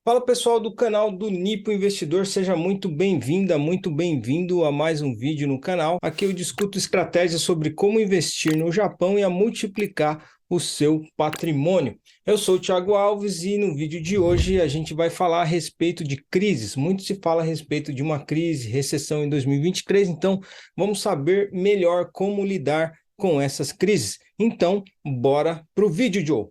Fala pessoal do canal do Nipo Investidor, seja muito bem-vinda, muito bem-vindo a mais um vídeo no canal. Aqui eu discuto estratégias sobre como investir no Japão e a multiplicar o seu patrimônio. Eu sou o Thiago Alves e no vídeo de hoje a gente vai falar a respeito de crises. Muito se fala a respeito de uma crise, recessão em 2023, então vamos saber melhor como lidar com essas crises. Então, bora pro vídeo, Joe!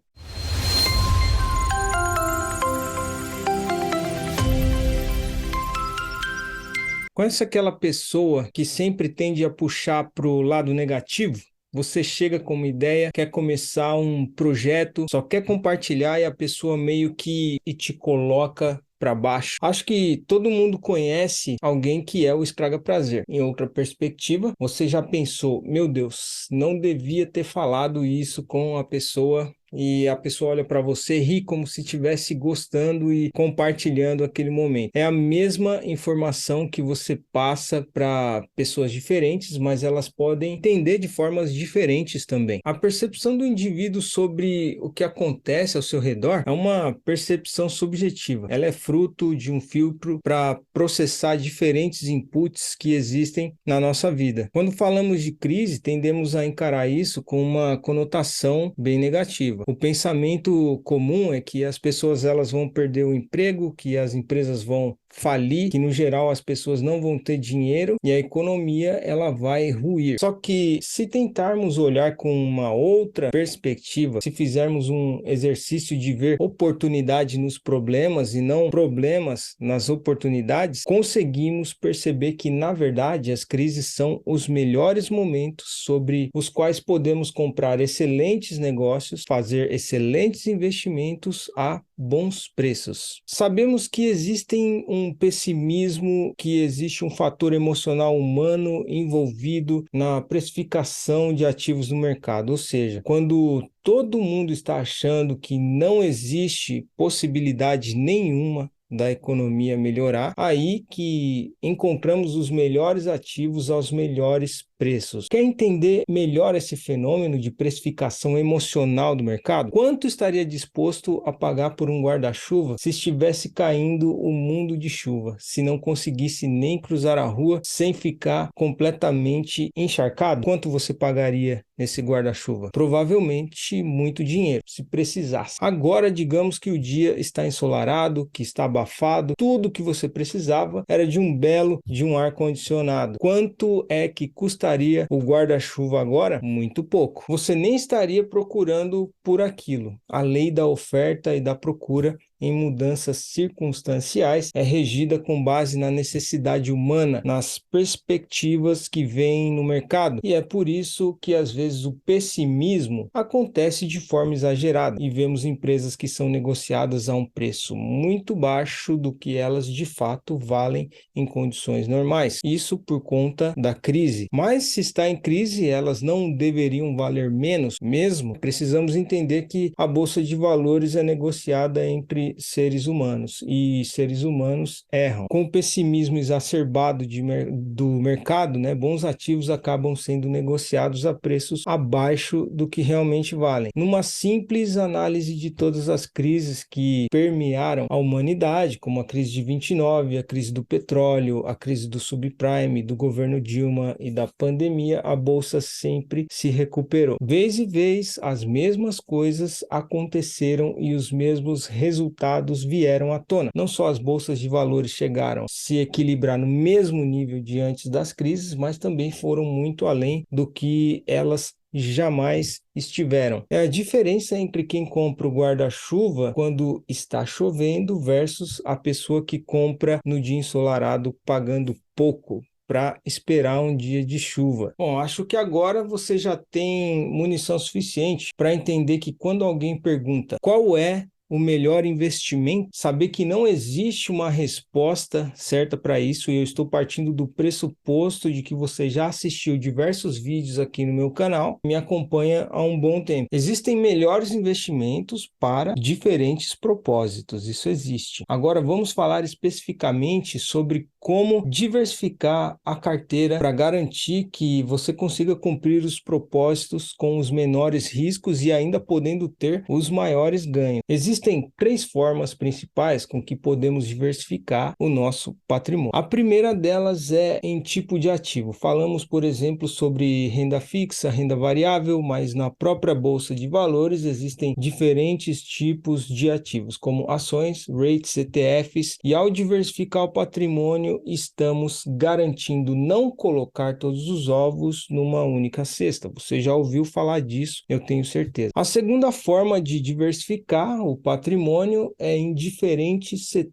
Conhece aquela pessoa que sempre tende a puxar para o lado negativo? Você chega com uma ideia, quer começar um projeto, só quer compartilhar e a pessoa meio que te coloca para baixo. Acho que todo mundo conhece alguém que é o estraga prazer. Em outra perspectiva, você já pensou, meu Deus, não devia ter falado isso com a pessoa, e a pessoa olha para você, ri como se estivesse gostando e compartilhando aquele momento. É a mesma informação que você passa para pessoas diferentes, mas elas podem entender de formas diferentes também. A percepção do indivíduo sobre o que acontece ao seu redor é uma percepção subjetiva. Ela é fruto de um filtro para processar diferentes inputs que existem na nossa vida. Quando falamos de crise, tendemos a encarar isso com uma conotação bem negativa. O pensamento comum é que as pessoas elas vão perder o emprego, que as empresas vão falir, que no geral as pessoas não vão ter dinheiro e a economia ela vai ruir. Só que se tentarmos olhar com uma outra perspectiva, se fizermos um exercício de ver oportunidade nos problemas e não problemas nas oportunidades, conseguimos perceber que na verdade as crises são os melhores momentos sobre os quais podemos comprar excelentes negócios, fazer excelentes investimentos a bons preços. Sabemos que existe um pessimismo, que existe um fator emocional humano envolvido na precificação de ativos no mercado, ou seja, quando todo mundo está achando que não existe possibilidade nenhuma da economia melhorar, aí que encontramos os melhores ativos aos melhores preços. Quer entender melhor esse fenômeno de precificação emocional do mercado? Quanto estaria disposto a pagar por um guarda-chuva se estivesse caindo o mundo de chuva, se não conseguisse nem cruzar a rua sem ficar completamente encharcado? Quanto você pagaria nesse guarda-chuva? Provavelmente muito dinheiro, se precisasse. Agora, digamos que o dia está ensolarado, que está abafado, tudo que você precisava era de um ar-condicionado. Quanto é que custaria o guarda-chuva agora? Muito pouco. Você nem estaria procurando por aquilo. A lei da oferta e da procura em mudanças circunstanciais é regida com base na necessidade humana, nas perspectivas que vêm no mercado. E é por isso que às vezes o pessimismo acontece de forma exagerada e vemos empresas que são negociadas a um preço muito baixo do que elas de fato valem em condições normais. Isso por conta da crise. Mas se está em crise, elas não deveriam valer menos mesmo. Precisamos entender que a bolsa de valores é negociada entre seres humanos e seres humanos erram. Com o pessimismo exacerbado do mercado, bons ativos acabam sendo negociados a preços abaixo do que realmente valem. Numa simples análise de todas as crises que permearam a humanidade, como a crise de 29, a crise do petróleo, a crise do subprime, do governo Dilma e da pandemia, a bolsa sempre se recuperou. Vez e vez, as mesmas coisas aconteceram e os mesmos resultados vieram à tona. Não só as bolsas de valores chegaram a se equilibrar no mesmo nível de antes das crises, mas também foram muito além do que elas jamais estiveram. É a diferença entre quem compra o guarda-chuva quando está chovendo versus a pessoa que compra no dia ensolarado pagando pouco para esperar um dia de chuva. Bom, acho que agora você já tem munição suficiente para entender que quando alguém pergunta qual é o melhor investimento, saber que não existe uma resposta certa para isso, e eu estou partindo do pressuposto de que você já assistiu diversos vídeos aqui no meu canal, me acompanha há um bom tempo. Existem melhores investimentos para diferentes propósitos, isso existe. Agora vamos falar especificamente sobre como diversificar a carteira para garantir que você consiga cumprir os propósitos com os menores riscos e ainda podendo ter os maiores ganhos. Existem Existem 3 formas principais com que podemos diversificar o nosso patrimônio. A primeira delas é em tipo de ativo. Falamos, por exemplo, sobre renda fixa, renda variável, mas na própria bolsa de valores existem diferentes tipos de ativos, como ações, REITs, ETFs, e ao diversificar o patrimônio, estamos garantindo não colocar todos os ovos numa única cesta. Você já ouviu falar disso, eu tenho certeza. A segunda forma de diversificar o patrimônio é em diferentes setores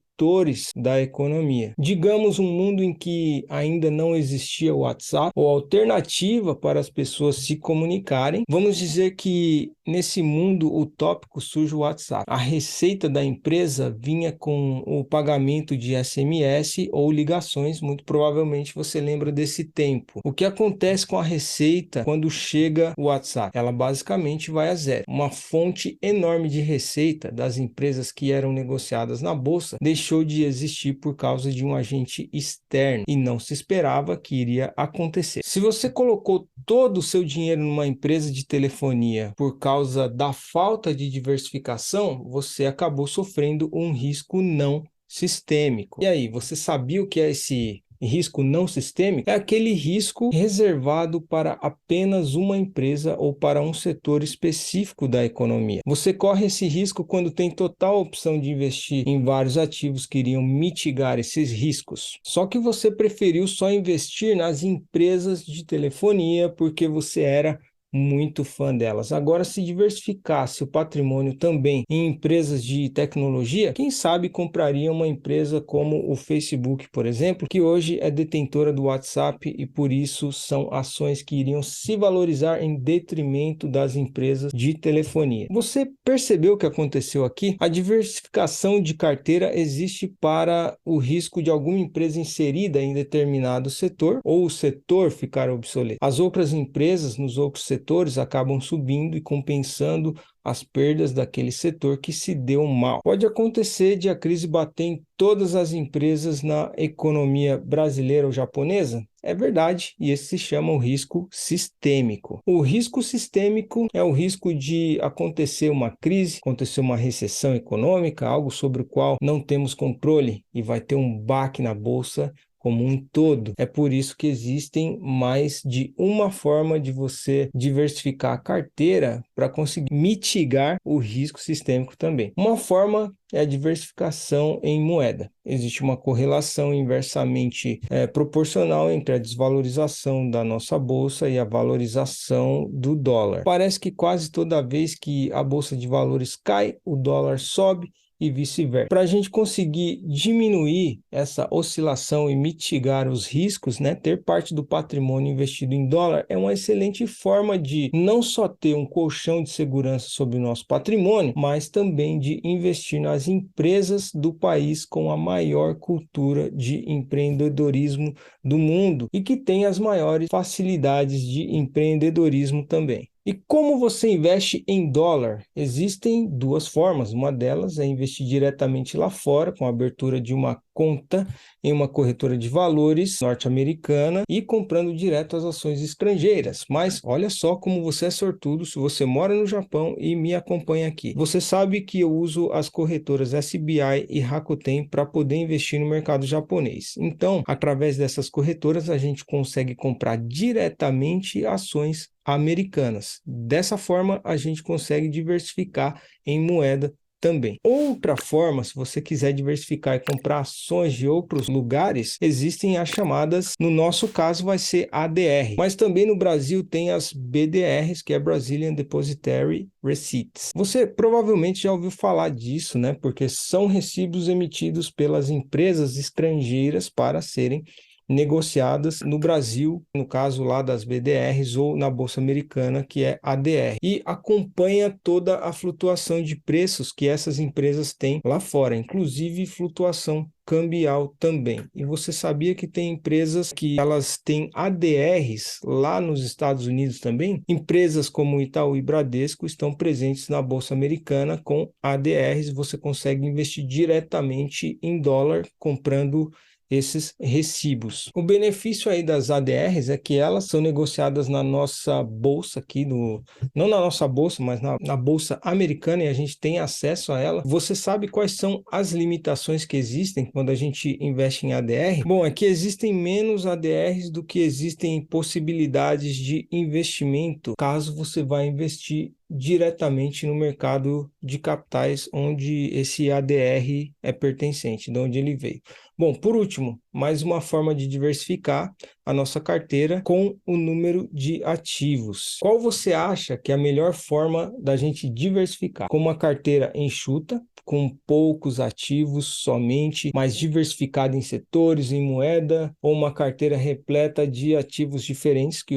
da economia. Digamos um mundo em que ainda não existia o WhatsApp ou alternativa para as pessoas se comunicarem. Vamos dizer que nesse mundo utópico surge o WhatsApp. A receita da empresa vinha com o pagamento de SMS ou ligações, muito provavelmente você lembra desse tempo. O que acontece com a receita quando chega o WhatsApp? Ela basicamente vai a zero. Uma fonte enorme de receita das empresas que eram negociadas na bolsa deixou de existir por causa de um agente externo e não se esperava que iria acontecer. Se você colocou todo o seu dinheiro numa empresa de telefonia por causa da falta de diversificação, você acabou sofrendo um risco não sistêmico. E aí, você sabia o que é esse risco não sistêmico? É aquele risco reservado para apenas uma empresa ou para um setor específico da economia. Você corre esse risco quando tem total opção de investir em vários ativos que iriam mitigar esses riscos. Só que você preferiu só investir nas empresas de telefonia porque você era muito fã delas. Agora, se diversificasse o patrimônio também em empresas de tecnologia, quem sabe compraria uma empresa como o Facebook, por exemplo, que hoje é detentora do WhatsApp e por isso são ações que iriam se valorizar em detrimento das empresas de telefonia. Você percebeu o que aconteceu aqui? A diversificação de carteira existe para o risco de alguma empresa inserida em determinado setor ou o setor ficar obsoleto. As outras empresas nos outros setores acabam subindo e compensando as perdas daquele setor que se deu mal. Pode acontecer de a crise bater em todas as empresas na economia brasileira ou japonesa? É verdade, e esse se chama o risco sistêmico. O risco sistêmico é o risco de acontecer uma crise, acontecer uma recessão econômica, algo sobre o qual não temos controle e vai ter um baque na bolsa como um todo. É por isso que existem mais de uma forma de você diversificar a carteira para conseguir mitigar o risco sistêmico também. Uma forma é a diversificação em moeda. Existe uma correlação inversamente proporcional entre a desvalorização da nossa bolsa e a valorização do dólar. Parece que quase toda vez que a bolsa de valores cai, o dólar sobe e vice-versa. Para a gente conseguir diminuir essa oscilação e mitigar os riscos, né, ter parte do patrimônio investido em dólar é uma excelente forma de não só ter um colchão de segurança sobre o nosso patrimônio, mas também de investir nas empresas do país com a maior cultura de empreendedorismo do mundo e que tem as maiores facilidades de empreendedorismo também. E como você investe em dólar? Existem 2 formas. Uma delas é investir diretamente lá fora, com a abertura de uma conta em uma corretora de valores norte-americana e comprando direto as ações estrangeiras. Mas olha só como você é sortudo se você mora no Japão e me acompanha aqui. Você sabe que eu uso as corretoras SBI e Rakuten para poder investir no mercado japonês. Então, através dessas corretoras, a gente consegue comprar diretamente ações americanas. Dessa forma, a gente consegue diversificar em moeda também. Outra forma, se você quiser diversificar e comprar ações de outros lugares, existem as chamadas, no nosso caso vai ser ADR, mas também no Brasil tem as BDRs, que é Brazilian Depositary Receipts. Você provavelmente já ouviu falar disso, né? Porque são recibos emitidos pelas empresas estrangeiras para serem negociadas no Brasil, no caso lá das BDRs ou na Bolsa Americana, que é ADR, e acompanha toda a flutuação de preços que essas empresas têm lá fora, inclusive flutuação cambial também. E você sabia que tem empresas que elas têm ADRs lá nos Estados Unidos também? Empresas como Itaú e Bradesco estão presentes na Bolsa Americana com ADRs, você consegue investir diretamente em dólar comprando esses recibos. O benefício aí das ADRs é que elas são negociadas na nossa bolsa aqui, não na nossa bolsa, mas na bolsa americana, e a gente tem acesso a ela. Você sabe quais são as limitações que existem quando a gente investe em ADR? Bom, é que existem menos ADRs do que existem possibilidades de investimento caso você vá investir diretamente no mercado de capitais onde esse ADR é pertencente, de onde ele veio. Bom, por último, mais uma forma de diversificar a nossa carteira com o número de ativos. Qual você acha que é a melhor forma da gente diversificar? Com uma carteira enxuta, com poucos ativos somente, mas diversificada em setores, em moeda, ou uma carteira repleta de ativos diferentes, que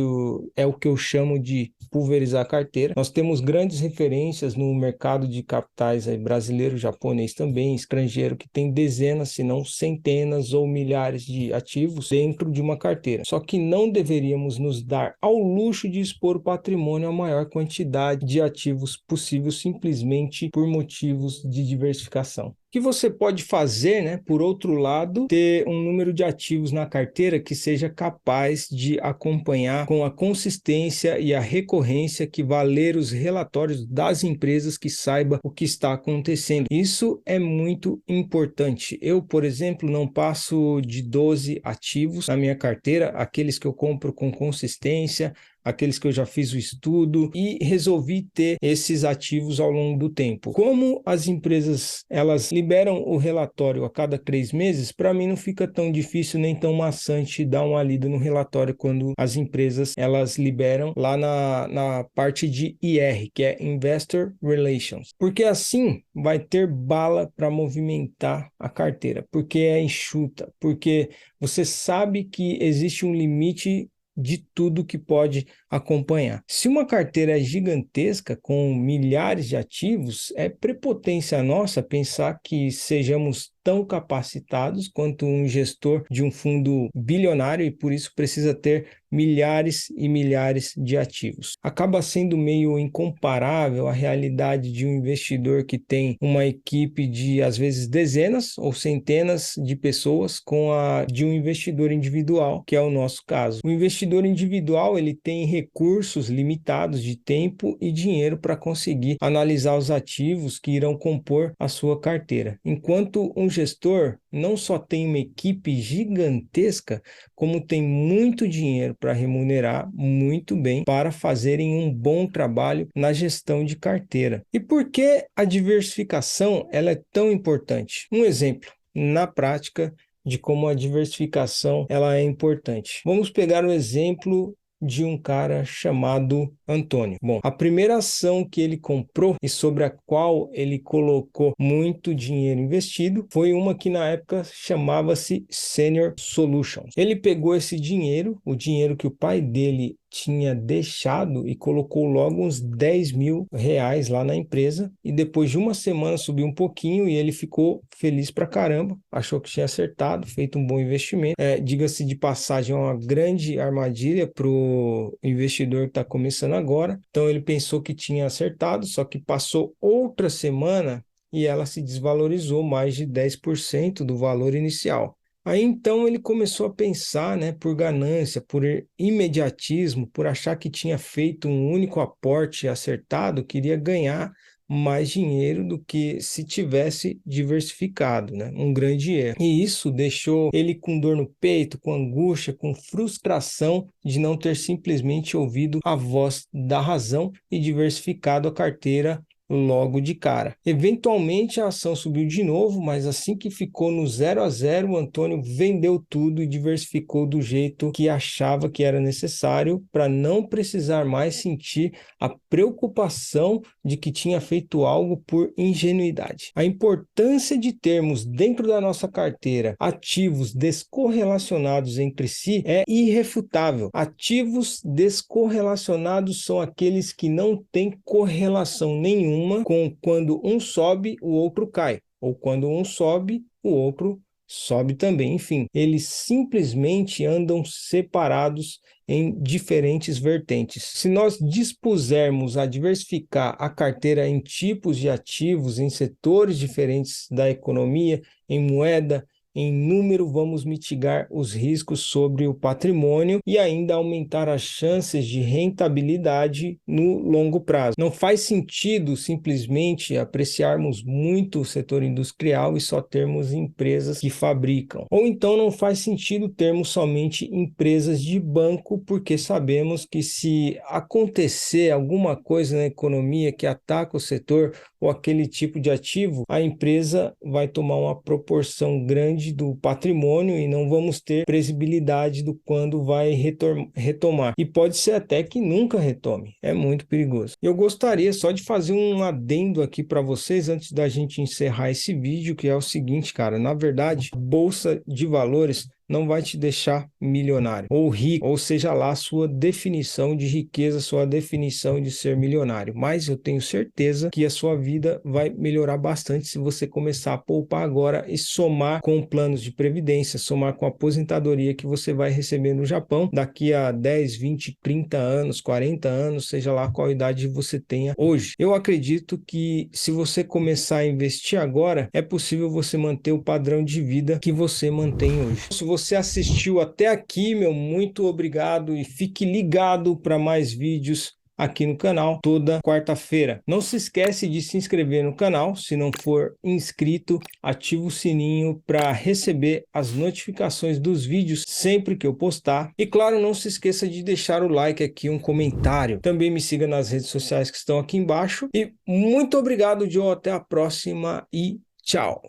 é o que eu chamo de pulverizar a carteira. Nós temos grandes referências no mercado de capitais aí, brasileiro, japonês também, estrangeiro, que tem dezenas, se não centenas ou milhares de ativos dentro de uma carteira. Só que não deveríamos nos dar ao luxo de expor o patrimônio à maior quantidade de ativos possível, simplesmente por motivos de diversificação. O que você pode fazer, né? Por outro lado, ter um número de ativos na carteira que seja capaz de acompanhar com a consistência e a recorrência que vá ler os relatórios das empresas, que saiba o que está acontecendo. Isso é muito importante. Eu, por exemplo, não passo de 12 ativos na minha carteira, aqueles que eu compro com consistência, aqueles que eu já fiz o estudo, e resolvi ter esses ativos ao longo do tempo. Como as empresas elas liberam o relatório a cada 3 meses, para mim não fica tão difícil nem tão maçante dar uma lida no relatório quando as empresas elas liberam lá na parte de IR, que é Investor Relations, porque assim vai ter bala para movimentar a carteira, porque é enxuta, porque você sabe que existe um limite de tudo que pode acompanhar. Se uma carteira é gigantesca, com milhares de ativos, é prepotência nossa pensar que sejamos tão capacitados quanto um gestor de um fundo bilionário e por isso precisa ter milhares e milhares de ativos. Acaba sendo meio incomparável a realidade de um investidor que tem uma equipe de, às vezes, dezenas ou centenas de pessoas com a de um investidor individual, que é o nosso caso. O investidor individual, ele tem recursos limitados de tempo e dinheiro para conseguir analisar os ativos que irão compor a sua carteira. Enquanto um gestor não só tem uma equipe gigantesca, como tem muito dinheiro para remunerar muito bem para fazerem um bom trabalho na gestão de carteira. E por que a diversificação ela é tão importante? Um exemplo, na prática, de como a diversificação ela é importante. Vamos pegar o exemplo de um cara chamado Antônio. Bom, a primeira ação que ele comprou e sobre a qual ele colocou muito dinheiro investido foi uma que na época chamava-se Senior Solutions. Ele pegou esse dinheiro, o dinheiro que o pai dele tinha deixado, e colocou logo uns 10 mil reais lá na empresa, e depois de uma semana subiu um pouquinho e ele ficou feliz pra caramba, achou que tinha acertado, feito um bom investimento. Diga-se de passagem, é uma grande armadilha para o investidor que está começando agora. Então ele pensou que tinha acertado, só que passou outra semana e ela se desvalorizou mais de 10% do valor inicial. Aí então ele começou a pensar, né, por ganância, por imediatismo, por achar que tinha feito um único aporte acertado, queria ganhar mais dinheiro do que se tivesse diversificado, né? Um grande erro. E isso deixou ele com dor no peito, com angústia, com frustração de não ter simplesmente ouvido a voz da razão e diversificado a carteira logo de cara. Eventualmente a ação subiu de novo, mas assim que ficou no 0 a 0, o Antônio vendeu tudo e diversificou do jeito que achava que era necessário para não precisar mais sentir a preocupação de que tinha feito algo por ingenuidade. A importância de termos dentro da nossa carteira ativos descorrelacionados entre si é irrefutável. Ativos descorrelacionados são aqueles que não têm correlação nenhuma com quando um sobe, o outro cai, ou quando um sobe, o outro sobe também. Enfim, eles simplesmente andam separados em diferentes vertentes. Se nós dispusermos a diversificar a carteira em tipos de ativos, em setores diferentes da economia, em moeda, em número, vamos mitigar os riscos sobre o patrimônio e ainda aumentar as chances de rentabilidade no longo prazo. Não faz sentido simplesmente apreciarmos muito o setor industrial e só termos empresas que fabricam. Ou então não faz sentido termos somente empresas de banco, porque sabemos que se acontecer alguma coisa na economia que ataca o setor ou aquele tipo de ativo, a empresa vai tomar uma proporção grande do patrimônio e não vamos ter previsibilidade do quando vai retomar. E pode ser até que nunca retome. É muito perigoso. Eu gostaria só de fazer um adendo aqui para vocês antes da gente encerrar esse vídeo, que é o seguinte, cara, na verdade, bolsa de valores não vai te deixar milionário ou rico, ou seja lá a sua definição de riqueza, sua definição de ser milionário. Mas eu tenho certeza que a sua vida vai melhorar bastante se você começar a poupar agora e somar com planos de previdência, somar com a aposentadoria que você vai receber no Japão daqui a 10, 20, 30 anos, 40 anos, seja lá qual idade você tenha hoje. Eu acredito que se você começar a investir agora, é possível você manter o padrão de vida que você mantém hoje. Se você assistiu até aqui, meu muito obrigado e fique ligado para mais vídeos aqui no canal toda quarta-feira. Não se esquece de se inscrever no canal, se não for inscrito, ativa o sininho para receber as notificações dos vídeos sempre que eu postar. E claro, não se esqueça de deixar o like aqui, um comentário. Também me siga nas redes sociais que estão aqui embaixo. E muito obrigado, Joe. Até a próxima e tchau.